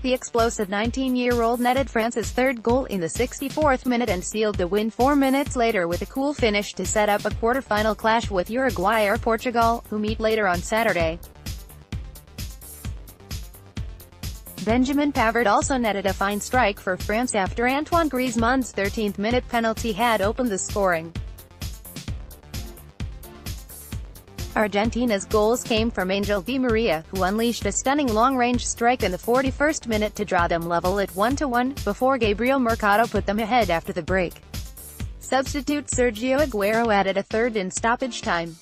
The explosive 19-year-old netted France's third goal in the 64th minute and sealed the win 4 minutes later with a cool finish to set up a quarter-final clash with Uruguay or Portugal, who meet later on Saturday. Benjamin Pavard also netted a fine strike for France after Antoine Griezmann's 13th-minute penalty had opened the scoring. Argentina's goals came from Angel Di Maria, who unleashed a stunning long-range strike in the 41st minute to draw them level at 1-1, before Gabriel Mercado put them ahead after the break. Substitute Sergio Aguero added a third in stoppage time.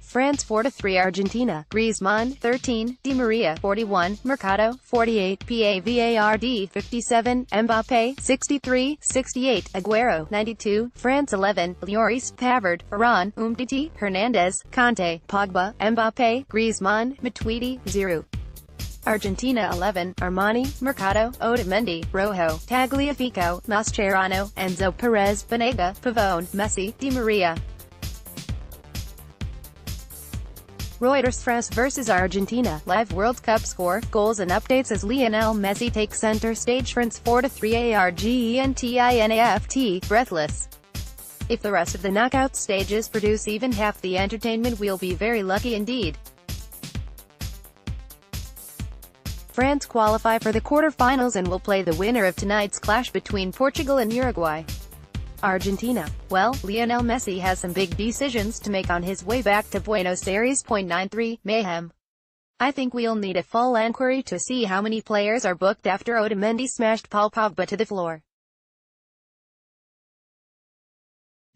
France 4-3 Argentina, Griezmann, 13, Di Maria, 41, Mercado, 48, Pavard, 57, Mbappe, 63, 68, Aguero, 92, France 11, Lloris, Pavard, Varane, Umtiti, Hernandez, Kanté, Pogba, Mbappe, Griezmann, Matuidi, 0. Argentina 11, Armani, Mercado, Otamendi, Rojo, Tagliafico, Mascherano, Enzo Perez, Banega, Pavone, Messi, Di Maria. Reuters France vs Argentina, live World Cup score, goals and updates as Lionel Messi takes center stage. France 4-3 Argentina, breathless. If the rest of the knockout stages produce even half the entertainment, we'll be very lucky indeed. France qualify for the quarter-finals and will play the winner of tonight's clash between Portugal and Uruguay. Argentina. Well, Lionel Messi has some big decisions to make on his way back to Buenos Aires. 93, mayhem. I think we'll need a full inquiry to see how many players are booked after Otamendi smashed Paul Pogba to the floor.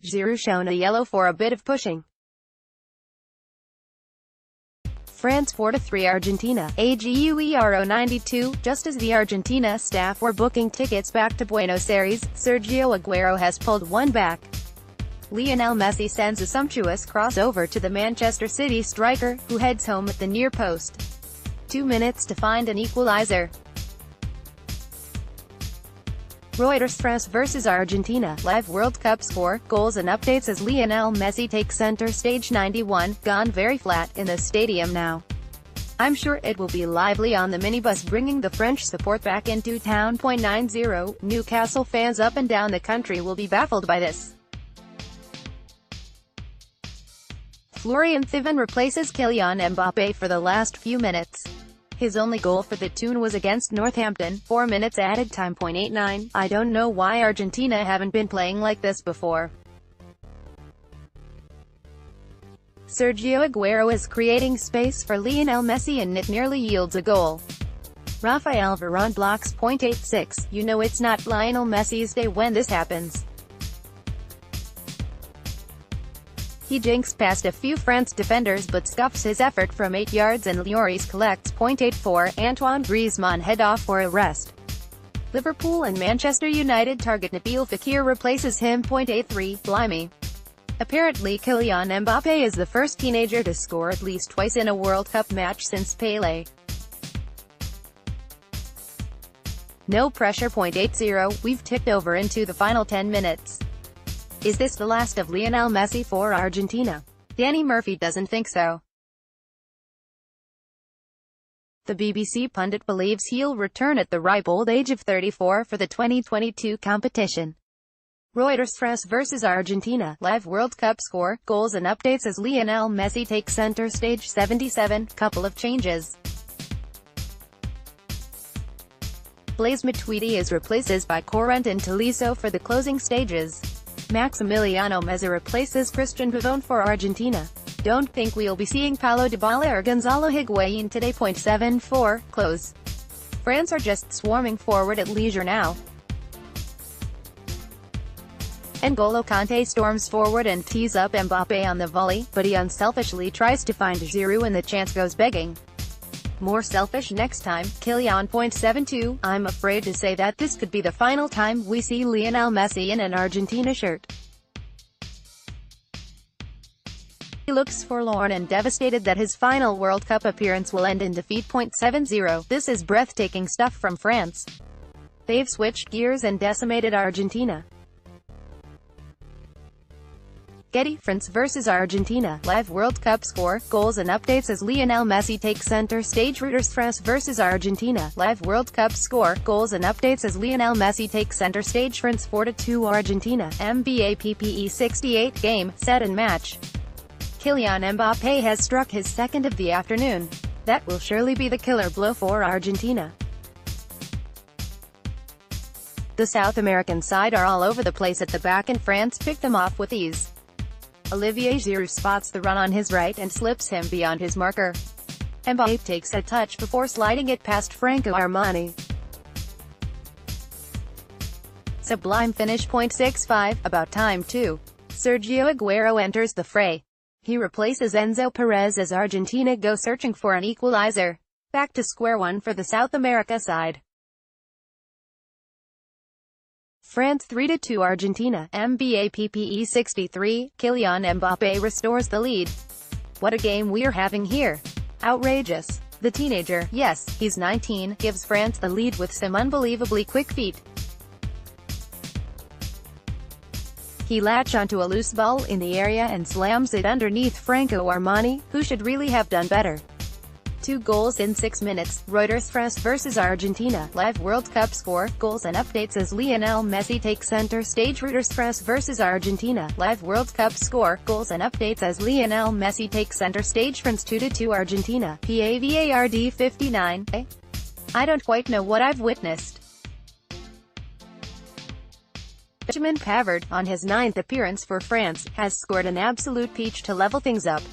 Giroud shown a yellow for a bit of pushing. France 4-3 Argentina, AGUERO 92, just as the Argentina staff were booking tickets back to Buenos Aires, Sergio Aguero has pulled one back. Lionel Messi sends a sumptuous crossover to the Manchester City striker, who heads home at the near post. 2 minutes to find an equalizer. Reuters France vs Argentina, live World Cup score, goals and updates as Lionel Messi takes center stage. 91, gone very flat in the stadium now. I'm sure it will be lively on the minibus bringing the French support back into town. 90, Newcastle fans up and down the country will be baffled by this. Florian Thauvin replaces Kylian Mbappe for the last few minutes. His only goal for the Toon was against Northampton, 4 minutes added time. 89, I don't know why Argentina haven't been playing like this before. Sergio Aguero is creating space for Lionel Messi and it nearly yields a goal. Rafael Varane blocks. 86, you know it's not Lionel Messi's day when this happens. He jinks past a few France defenders but scuffs his effort from 8 yards and Lloris collects. 84, Antoine Griezmann head off for a rest. Liverpool and Manchester United target Nabil Fekir replaces him. 83, blimey. Apparently Kylian Mbappe is the first teenager to score at least twice in a World Cup match since Pelé. No pressure. 80, we've ticked over into the final 10 minutes. Is this the last of Lionel Messi for Argentina? Danny Murphy doesn't think so. The BBC pundit believes he'll return at the ripe old age of 34 for the 2022 competition. Reuters France vs Argentina, live World Cup score, goals and updates as Lionel Messi takes center stage. 77, couple of changes. Blaise Matuidi is replaced by Corentin Tolisso for the closing stages. Maximiliano Meza replaces Christian Pavone for Argentina. Don't think we'll be seeing Paulo Dybala or Gonzalo Higuain today. 74, close. France are just swarming forward at leisure now. N'Golo Kanté storms forward and tees up Mbappe on the volley, but he unselfishly tries to find Giroud and the chance goes begging. More selfish next time, Kylian. 72, I'm afraid to say that this could be the final time we see Lionel Messi in an Argentina shirt. He looks forlorn and devastated that his final World Cup appearance will end in defeat. 70, this is breathtaking stuff from France. They've switched gears and decimated Argentina. Getty, France vs Argentina, live World Cup score, goals and updates as Lionel Messi takes center stage. Reuters. France vs Argentina, live World Cup score, goals and updates as Lionel Messi takes center stage. France 4-2 Argentina, Mbappe 68, game, set and match. Kylian Mbappe has struck his second of the afternoon. That will surely be the killer blow for Argentina. The South American side are all over the place at the back and France picked them off with ease. Olivier Giroud spots the run on his right and slips him beyond his marker. Mbappe takes a touch before sliding it past Franco Armani. Sublime finish. 0.65, about time too. Sergio Aguero enters the fray. He replaces Enzo Perez as Argentina go searching for an equalizer. Back to square one for the South America side. France 3-2 Argentina, Mbappe 63, Kylian Mbappe restores the lead. What a game we're having here. Outrageous. The teenager, yes, he's 19, gives France the lead with some unbelievably quick feet. He latched onto a loose ball in the area and slams it underneath Franco Armani, who should really have done better. 2 goals in 6 minutes. Reuters. France vs Argentina, live World Cup score, goals and updates as Lionel Messi takes center stage. Reuters. France vs Argentina, live World Cup score, goals and updates as Lionel Messi takes center stage. France 2-2 Argentina, Pavard 59. I don't quite know what I've witnessed. Benjamin Pavard, on his 9th appearance for France, has scored an absolute peach to level things up.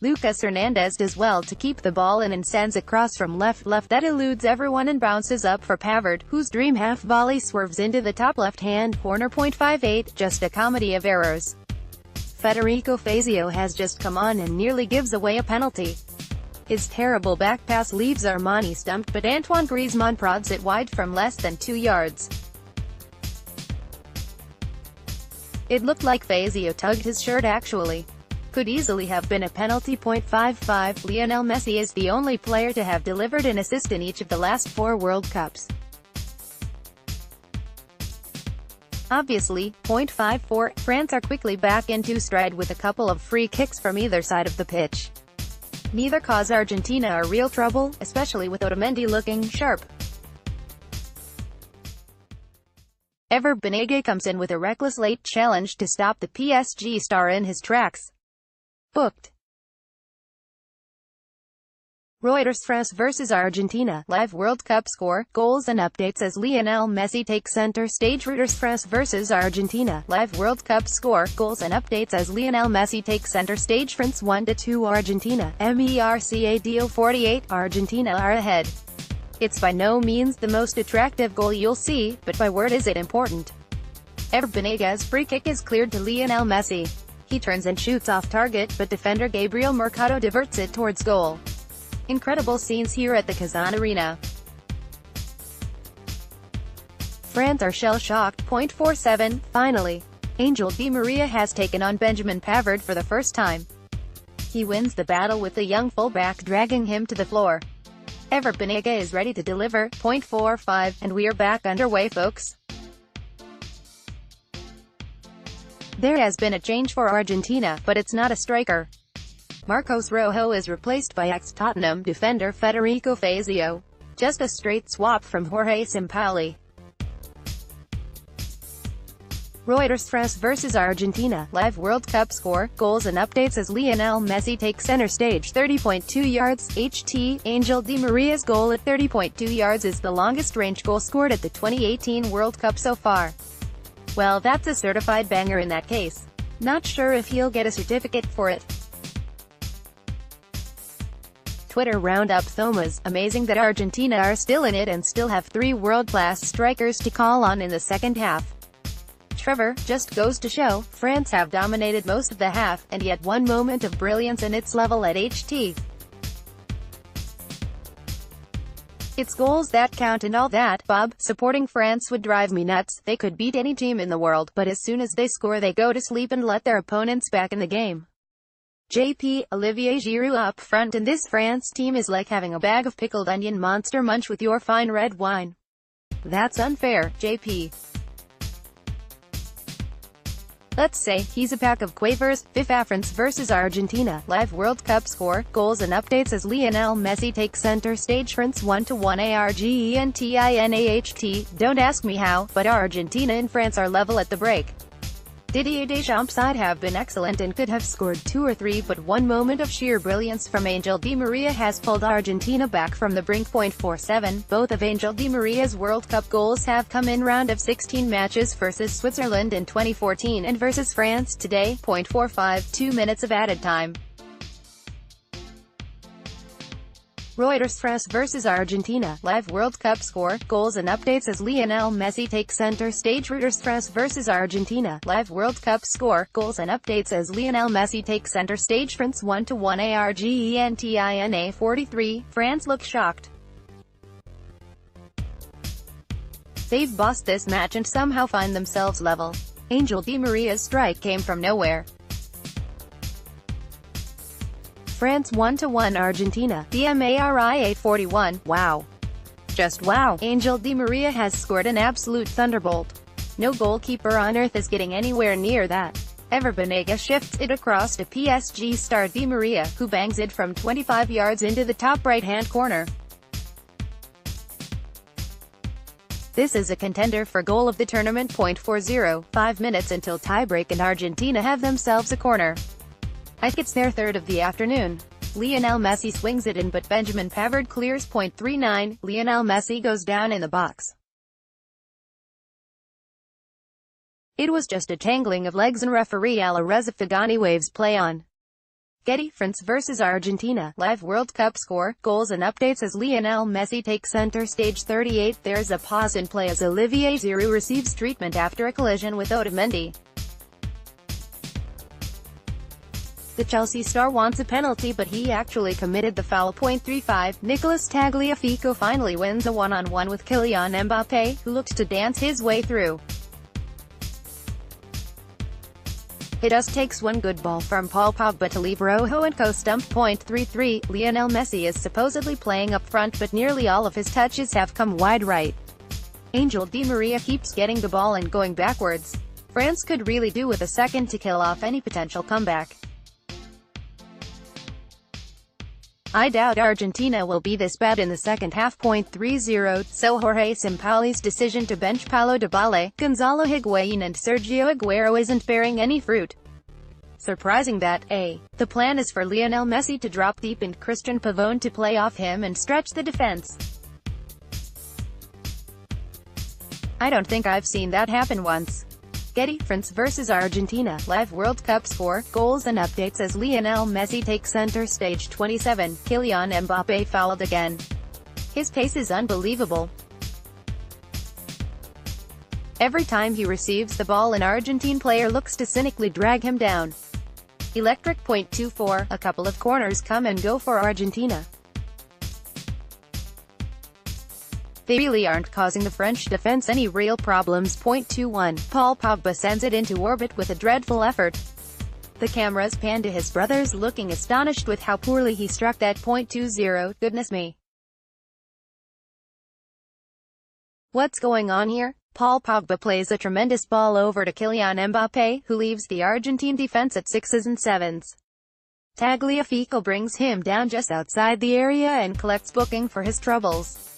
Lucas Hernandez does well to keep the ball in and sends a cross from left that eludes everyone and bounces up for Pavard, whose dream half volley swerves into the top left-hand corner. 0.58, just a comedy of errors. Federico Fazio has just come on and nearly gives away a penalty. His terrible back pass leaves Armani stumped, but Antoine Griezmann prods it wide from less than 2 yards. It looked like Fazio tugged his shirt actually. Could easily have been a penalty. 0.55, Lionel Messi is the only player to have delivered an assist in each of the last 4 World Cups. Obviously. 0.54, France are quickly back into stride with a couple of free kicks from either side of the pitch. Neither cause Argentina a real trouble, especially with Otamendi looking sharp. Ever Banega comes in with a reckless late challenge to stop the PSG star in his tracks. Booked. Reuters. France vs Argentina, live World Cup score, goals and updates as Lionel Messi takes center stage. Reuters. France vs Argentina, live World Cup score, goals and updates as Lionel Messi takes center stage. France 1-2 Argentina, Mercado 48, Argentina are ahead. It's by no means the most attractive goal you'll see, but by word is it important. Ever Banega's free kick is cleared to Lionel Messi. He turns and shoots off target, but defender Gabriel Mercado diverts it towards goal. Incredible scenes here at the Kazan Arena. France are shell-shocked. 0.47, finally. Angel Di Maria has taken on Benjamin Pavard for the first time. He wins the battle with the young fullback dragging him to the floor. Ever Banega is ready to deliver. 0.45, and we are back underway, folks. There has been a change for Argentina, but it's not a striker. Marcos Rojo is replaced by ex-Tottenham defender Federico Fazio. Just a straight swap from Jorge Sampaoli. Reuters. France vs Argentina, live World Cup score, goals and updates as Lionel Messi takes center stage. 30.2 yards, HT, Angel Di Maria's goal at 30.2 yards is the longest range goal scored at the 2018 World Cup so far. Well, that's a certified banger in that case. Not sure if he'll get a certificate for it. Twitter roundup. Thomas, amazing that Argentina are still in it and still have 3 world-class strikers to call on in the second half. Trevor, just goes to show, France have dominated most of the half, and yet one moment of brilliance and it's level at HT. It's goals that count and all that, Bob. Supporting France would drive me nuts. They could beat any team in the world, but as soon as they score they go to sleep and let their opponents back in the game. JP, Olivier Giroud up front and this France team is like having a bag of pickled onion monster munch with your fine red wine. That's unfair, JP. Let's say he's a pack of quavers. FIFA France vs Argentina. Live World Cup score, goals and updates as Lionel Messi takes center stage. France 1-1 Argentinaht. Don't ask me how, but Argentina and France are level at the break. Didier Deschamps' side have been excellent and could have scored 2 or 3, but one moment of sheer brilliance from Angel Di Maria has pulled Argentina back from the brink. 47. Both of Angel Di Maria's World Cup goals have come in round of 16 matches versus Switzerland in 2014 and versus France today. 45. 2 minutes of added time. Reuters France vs Argentina. Live World Cup score, goals and updates as Lionel Messi takes center stage. Reuters France vs Argentina. Live World Cup score, goals and updates as Lionel Messi takes center stage. France 1-1 Argentina. 43. France look shocked. They've bossed this match and somehow find themselves level. Angel Di Maria's strike came from nowhere. France 1-1 Argentina. DMARIA 41. Wow. Just wow. Angel Di Maria has scored an absolute thunderbolt. No goalkeeper on earth is getting anywhere near that. Ever Banega shifts it across to PSG star Di Maria, who bangs it from 25 yards into the top right-hand corner. This is a contender for goal of the tournament. 40. 5 minutes until tiebreak and Argentina have themselves a corner. I think it's their third of the afternoon. Lionel Messi swings it in but Benjamin Pavard clears. 39. Lionel Messi goes down in the box. It was just a tangling of legs and referee Alireza Fagani waves play on. Getty France vs Argentina. Live World Cup score, goals and updates as Lionel Messi takes center stage. 38. There's a pause in play as Olivier Giroud receives treatment after a collision with Otamendi. The Chelsea star wants a penalty but he actually committed the foul. 35. Nicolas Tagliafico finally wins a one-on-one with Kylian Mbappe, who looks to dance his way through. It just takes one good ball from Paul Pogba to leave Rojo and co stumped. 33. Lionel Messi is supposedly playing up front but nearly all of his touches have come wide right. Angel Di Maria keeps getting the ball and going backwards. France could really do with a second to kill off any potential comeback. I doubt Argentina will be this bad in the second half. 30. So Jorge Sampaoli's decision to bench Paulo Dybala, Gonzalo Higuain and Sergio Aguero isn't bearing any fruit. Surprising that, the plan is for Lionel Messi to drop deep and Christian Pavón to play off him and stretch the defense. I don't think I've seen that happen once. Getty France vs Argentina. Live World Cup score, goals and updates as Lionel Messi takes center stage. 27. Kylian Mbappe fouled again. His pace is unbelievable. Every time he receives the ball an Argentine player looks to cynically drag him down. Electric. 24. A couple of corners come and go for Argentina. They really aren't causing the French defense any real problems. 21. Paul Pogba sends it into orbit with a dreadful effort. The cameras pan to his brothers looking astonished with how poorly he struck that. 20. Goodness me. What's going on here? Paul Pogba plays a tremendous ball over to Kylian Mbappe, who leaves the Argentine defense at 6s and 7s. Tagliafico brings him down just outside the area and collects booking for his troubles.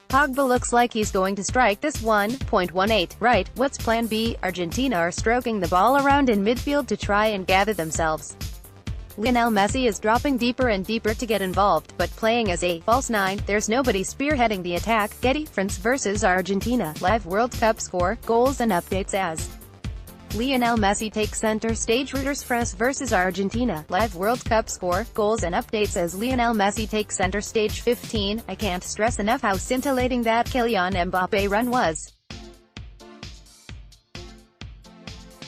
Pogba looks like he's going to strike this one. 18. Right, what's plan B? Argentina are stroking the ball around in midfield to try and gather themselves. Lionel Messi is dropping deeper and deeper to get involved, but playing as a false nine, there's nobody spearheading the attack. Getty France vs Argentina. Live World Cup score, goals and updates as Lionel Messi takes center stage. Reuters France vs Argentina. Live World Cup score, goals and updates as Lionel Messi takes center stage. 15. I can't stress enough how scintillating that Kylian Mbappe run was.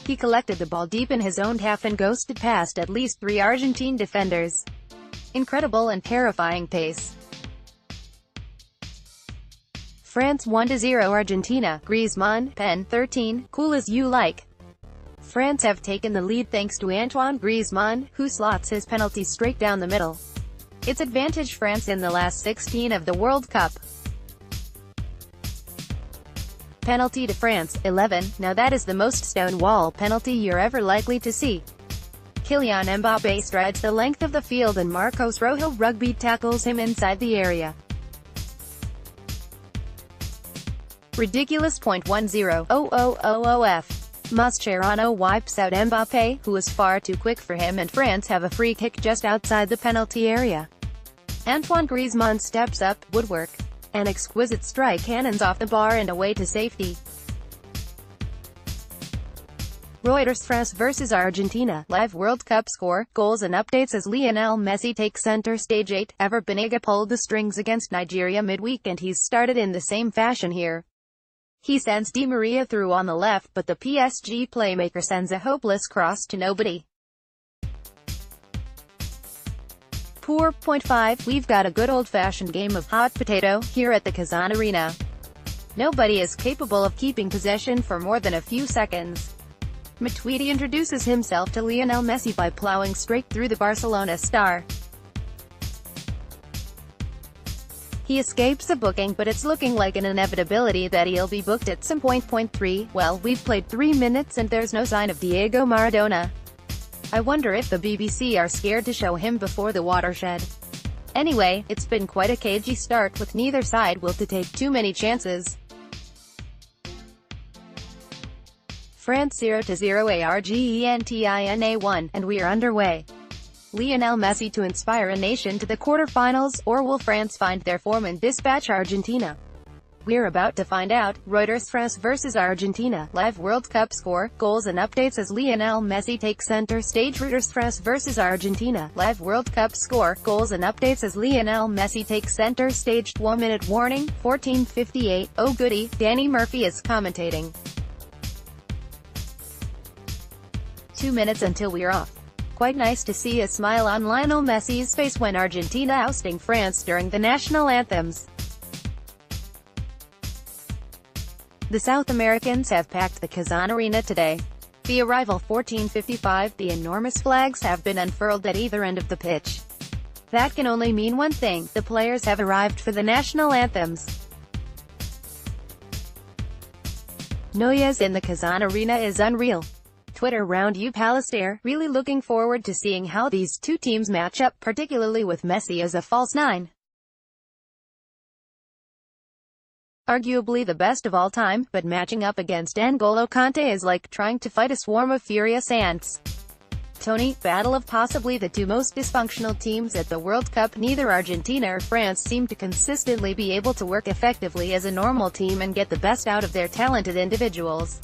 He collected the ball deep in his own half and ghosted past at least 3 Argentine defenders. Incredible and terrifying pace. France 1-0 Argentina. Griezmann, pen. 13. Cool as you like. France have taken the lead thanks to Antoine Griezmann, who slots his penalty straight down the middle. It's advantage France in the last 16 of the World Cup. Penalty to France, 11. Now that is the most stonewall penalty you're ever likely to see. Kylian Mbappe strides the length of the field and Marcos Rojo rugby tackles him inside the area. Ridiculous. 10,000f. Mascherano wipes out Mbappe, who is far too quick for him, and France have a free kick just outside the penalty area. Antoine Griezmann steps up, woodwork. An exquisite strike cannons off the bar and away to safety. Reuters. France vs Argentina, live World Cup score, goals and updates as Lionel Messi takes center stage. 8. Ever Banega pulled the strings against Nigeria midweek and he's started in the same fashion here. He sends Di Maria through on the left, but the PSG playmaker sends a hopeless cross to nobody. Poor. 5. We've got a good old-fashioned game of hot potato here at the Kazan Arena. Nobody is capable of keeping possession for more than a few seconds. Matuidi introduces himself to Lionel Messi by plowing straight through the Barcelona star. He escapes a booking, but it's looking like an inevitability that he'll be booked at some point. 3. Well, we've played 3 minutes and there's no sign of Diego Maradona. I wonder if the BBC are scared to show him before the watershed. Anyway, it's been quite a cagey start, with neither side will to take too many chances. France 0-0 Argentina 1, and we're underway. Lionel Messi to inspire a nation to the quarterfinals, or will France find their form and dispatch Argentina? We're about to find out. Reuters. France vs Argentina, live World Cup score, goals and updates as Lionel Messi takes center stage. Reuters. France vs Argentina, live World Cup score, goals and updates as Lionel Messi takes center stage. 1-minute warning, 14:58, oh goody, Danny Murphy is commentating. 2 minutes until we're off. Quite nice to see a smile on Lionel Messi's face when Argentina ousting France during the national anthems. The South Americans have packed the Kazan Arena today. The arrival 14:55, the enormous flags have been unfurled at either end of the pitch. That can only mean one thing: the players have arrived for the national anthems. Noise in the Kazan Arena is unreal. Twitter round you Palestare, really looking forward to seeing how these two teams match up, particularly with Messi as a false nine. Arguably the best of all time, but matching up against N'Golo Kanté is like trying to fight a swarm of furious ants. Tony, battle of possibly the two most dysfunctional teams at the World Cup. Neither Argentina or France seem to consistently be able to work effectively as a normal team and get the best out of their talented individuals.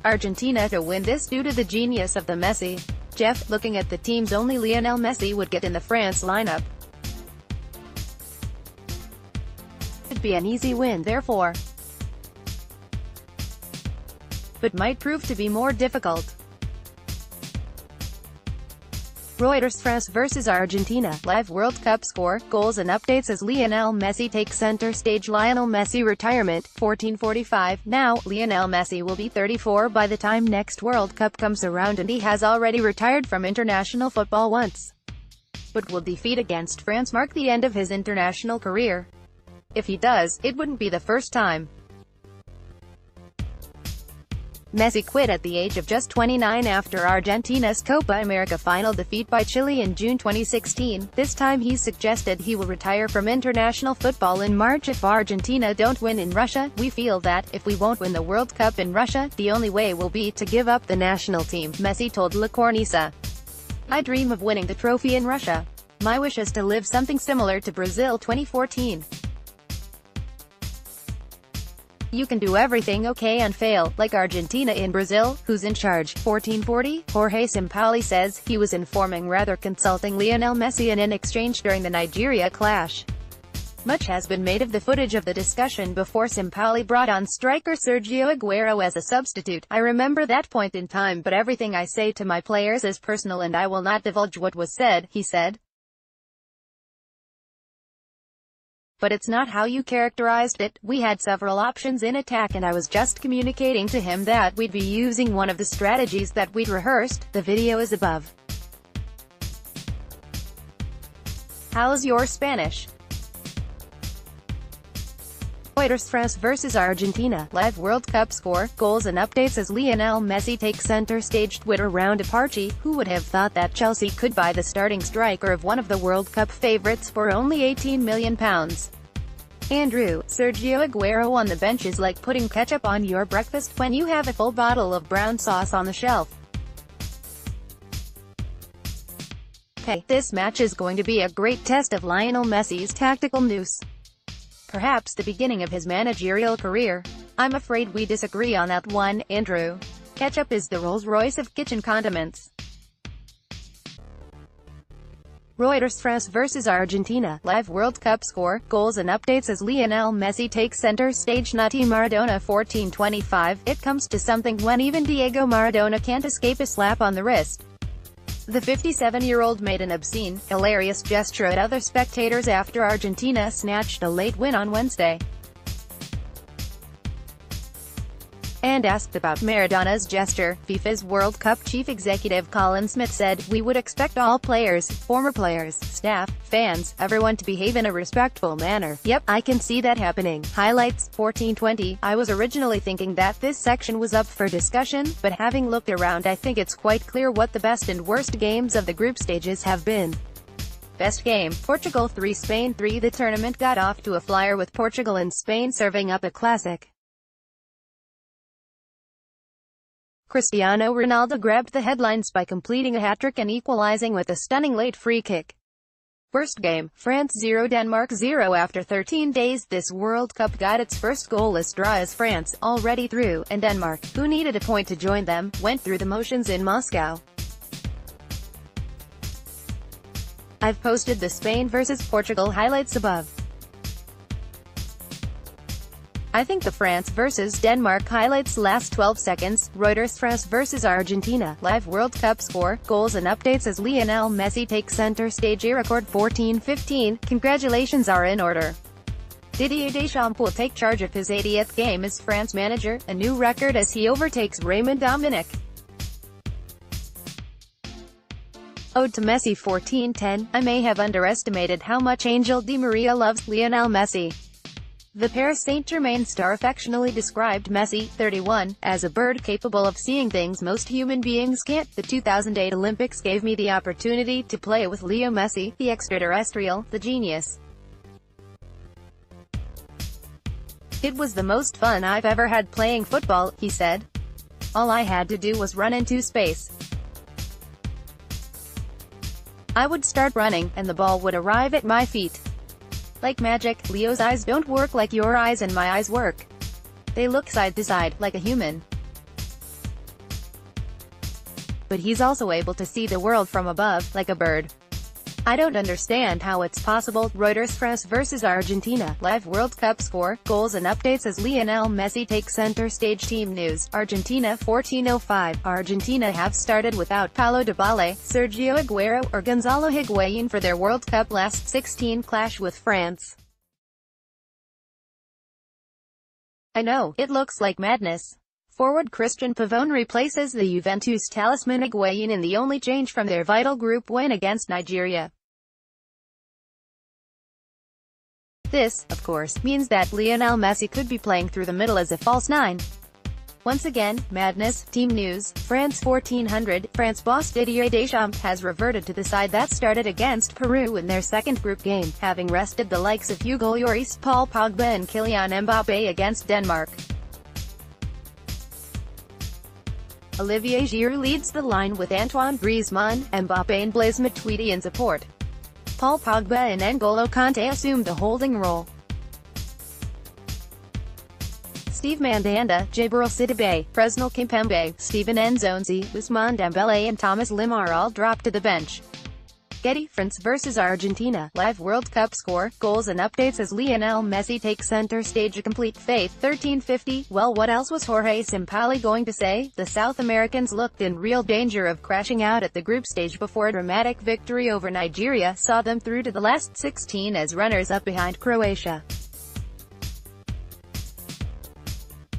Argentina to win this due to the genius of the Messi. Jeff, looking at the teams only Lionel Messi would get in the France lineup. It'd be an easy win therefore, but might prove to be more difficult. Reuters. France vs Argentina, live World Cup score, goals and updates as Lionel Messi takes center stage. Lionel Messi retirement, 14:45. Now, Lionel Messi will be 34 by the time next World Cup comes around, and he has already retired from international football once. But will defeat against France mark the end of his international career? If he does, it wouldn't be the first time. Messi quit at the age of just 29 after Argentina's Copa America final defeat by Chile in June 2016. This time he suggested he will retire from international football in March if Argentina don't win in Russia. We feel that, if we won't win the World Cup in Russia, the only way will be to give up the national team, Messi told La Cornisa. I dream of winning the trophy in Russia. My wish is to live something similar to Brazil 2014. You can do everything okay and fail, like Argentina in Brazil. Who's in charge? 1440? Jorge Sampaoli says he was informing rather consulting Lionel Messi in an exchange during the Nigeria clash. Much has been made of the footage of the discussion before Sampaoli brought on striker Sergio Aguero as a substitute. I remember that point in time, but everything I say to my players is personal and I will not divulge what was said, he said. But it's not how you characterized it. We had several options in attack and I was just communicating to him that we'd be using one of the strategies that we'd rehearsed. The video is above. How's your Spanish? Reuters. France vs Argentina. Live World Cup score, goals and updates as Lionel Messi takes center stage. Twitter round Aparche. Who would have thought that Chelsea could buy the starting striker of one of the World Cup favourites for only £18 million? Andrew, Sergio Aguero on the bench is like putting ketchup on your breakfast when you have a full bottle of brown sauce on the shelf. Hey, this match is going to be a great test of Lionel Messi's tactical nous. Perhaps the beginning of his managerial career. I'm afraid we disagree on that one, Andrew. Ketchup is the Rolls-Royce of kitchen condiments. Reuters. France vs Argentina. Live World Cup score, goals and updates as Lionel Messi takes center stage. Nutty Maradona 1425. It comes to something when even Diego Maradona can't escape a slap on the wrist. The 57-year-old made an obscene, hilarious gesture at other spectators after Argentina snatched a late win on Wednesday. And asked about Maradona's gesture, FIFA's World Cup chief executive Colin Smith said, "We would expect all players, former players, staff, fans, everyone to behave in a respectful manner. Yep, I can see that happening." Highlights, 1420. I was originally thinking that this section was up for discussion, but having looked around I think it's quite clear what the best and worst games of the group stages have been. Best game, Portugal 3 Spain 3. The tournament got off to a flyer with Portugal and Spain serving up a classic. Cristiano Ronaldo grabbed the headlines by completing a hat-trick and equalizing with a stunning late free kick. Worst game, France 0 Denmark 0. After 13 days this World Cup got its first goalless draw as France, already through, and Denmark, who needed a point to join them, went through the motions in Moscow. I've posted the Spain vs Portugal highlights above. I think the France vs Denmark highlights last 12 seconds. Reuters. France vs Argentina. Live World Cup score, goals and updates as Lionel Messi takes center stage. Record 14:15. Congratulations are in order. Didier Deschamps will take charge of his 80th game as France manager, a new record as he overtakes Raymond Domenech. Ode to Messi 14:10. I may have underestimated how much Angel Di Maria loves Lionel Messi. The Paris Saint-Germain star affectionately described Messi, 31, as a bird capable of seeing things most human beings can't. The 2008 Olympics gave me the opportunity to play with Leo Messi, the extraterrestrial, the genius. It was the most fun I've ever had playing football, he said. All I had to do was run into space. I would start running, and the ball would arrive at my feet. Like magic, Leo's eyes don't work like your eyes and my eyes work. They look side to side, like a human. But he's also able to see the world from above, like a bird. I don't understand how it's possible. Reuters. France vs Argentina. Live World Cup score, goals and updates as Lionel Messi takes center stage. Team news, Argentina 14:05. Argentina have started without Paulo Dybala, Sergio Aguero, or Gonzalo Higuain for their World Cup last 16 clash with France. I know, it looks like madness. Forward Christian Pavone replaces the Juventus talisman Higuain in the only change from their vital group win against Nigeria. This, of course, means that Lionel Messi could be playing through the middle as a false nine. Once again, madness. Team news, France 1400. France boss Didier Deschamps has reverted to the side that started against Peru in their second group game, having rested the likes of Hugo Lloris, Paul Pogba and Kylian Mbappe against Denmark. Olivier Giroud leads the line with Antoine Griezmann, Mbappe and Blaise Matuidi in support. Paul Pogba and N'Golo Kanté assumed the holding role. Steve Mandanda, Djibril Sidibe, Presnel Kimpembe, Steven Nzonzi, Ousmane Dembele and Thomas Lemar all dropped to the bench. Getty. France vs Argentina. Live World Cup score, goals and updates as Lionel Messi takes center stage. A complete faith. 13:50. Well, what else was Jorge Sampaoli going to say? The South Americans looked in real danger of crashing out at the group stage before a dramatic victory over Nigeria saw them through to the last 16 as runners-up behind Croatia.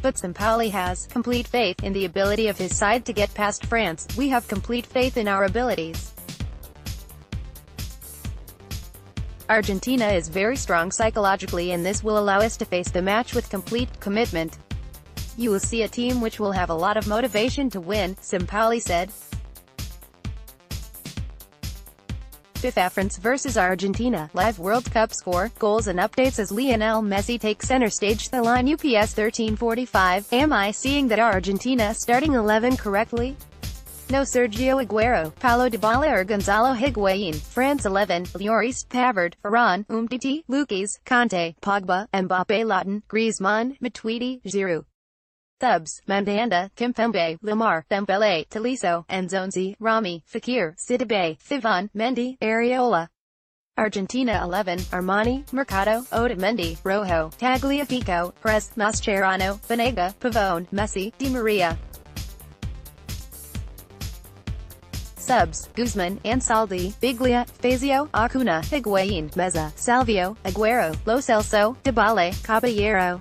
But Sampaoli has complete faith in the ability of his side to get past France. We have complete faith in our abilities. Argentina is very strong psychologically and this will allow us to face the match with complete commitment. You will see a team which will have a lot of motivation to win, Sampaoli said. FIFA France vs Argentina, live World Cup score, goals and updates as Lionel Messi takes center stage. The line UPS 1345, am I seeing that Argentina starting 11 correctly? No Sergio Aguero, Paulo Dybala or Gonzalo Higuain. France 11, Lloris, Pavard, Varane, Umtiti, Lucas, Kanté, Pogba, Mbappe, Lawton, Griezmann, Matuidi, Giroud. Subs: Mandanda, Kimpembe, Lamar, Dembele, Tolisso, Nzonzi, Rami, Fekir, Sidibe, Thivan, Mendy, Areola. Argentina 11, Armani, Mercado, Otamendi, Rojo, Tagliafico, Perez, Mascherano, Banega, Pavone, Messi, Di Maria. Subs: Guzman, Ansaldi, Biglia, Fazio, Acuna, Higuain, Meza, Salvio, Aguero, Lo Celso, Dybala, Caballero.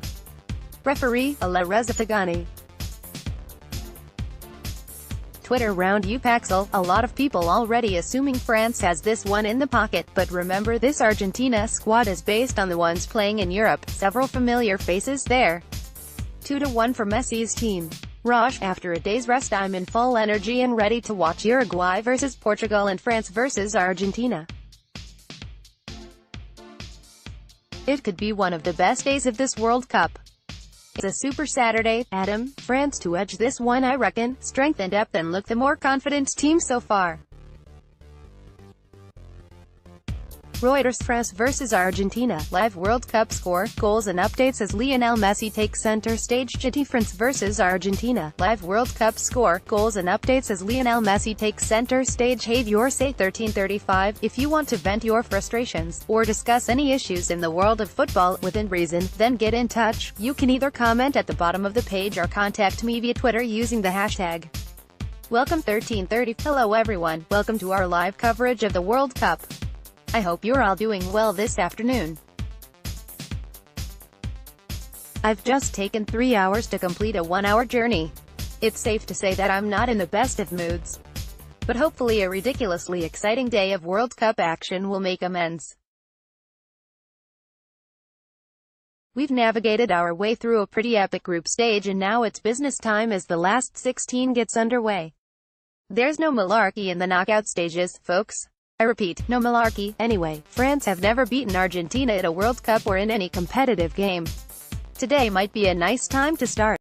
Referee: Alireza Fagani. Twitter round Upaxel, a lot of people already assuming France has this one in the pocket, but remember this Argentina squad is based on the ones playing in Europe, several familiar faces there. 2-1 for Messi's team. Roche: after a day's rest I'm in full energy and ready to watch Uruguay vs Portugal and France vs Argentina. It could be one of the best days of this World Cup. It's a super Saturday, Adam. France to edge this one I reckon. Strength and depth and look the more confident team so far. Reuters: France vs Argentina, live World Cup score, goals and updates as Lionel Messi takes center stage. GT France vs Argentina, live World Cup score, goals and updates as Lionel Messi takes center stage. Have your say 1335. If you want to vent your frustrations, or discuss any issues in the world of football, within reason, then get in touch. You can either comment at the bottom of the page or contact me via Twitter using the hashtag Welcome 1330. Hello everyone, welcome to our live coverage of the World Cup. I hope you're all doing well this afternoon. I've just taken 3 hours to complete a 1-hour journey. It's safe to say that I'm not in the best of moods. But hopefully a ridiculously exciting day of World Cup action will make amends. We've navigated our way through a pretty epic group stage and now it's business time as the last 16 gets underway. There's no malarkey in the knockout stages, folks. I repeat, no malarkey. Anyway, France have never beaten Argentina at a World Cup or in any competitive game. Today might be a nice time to start.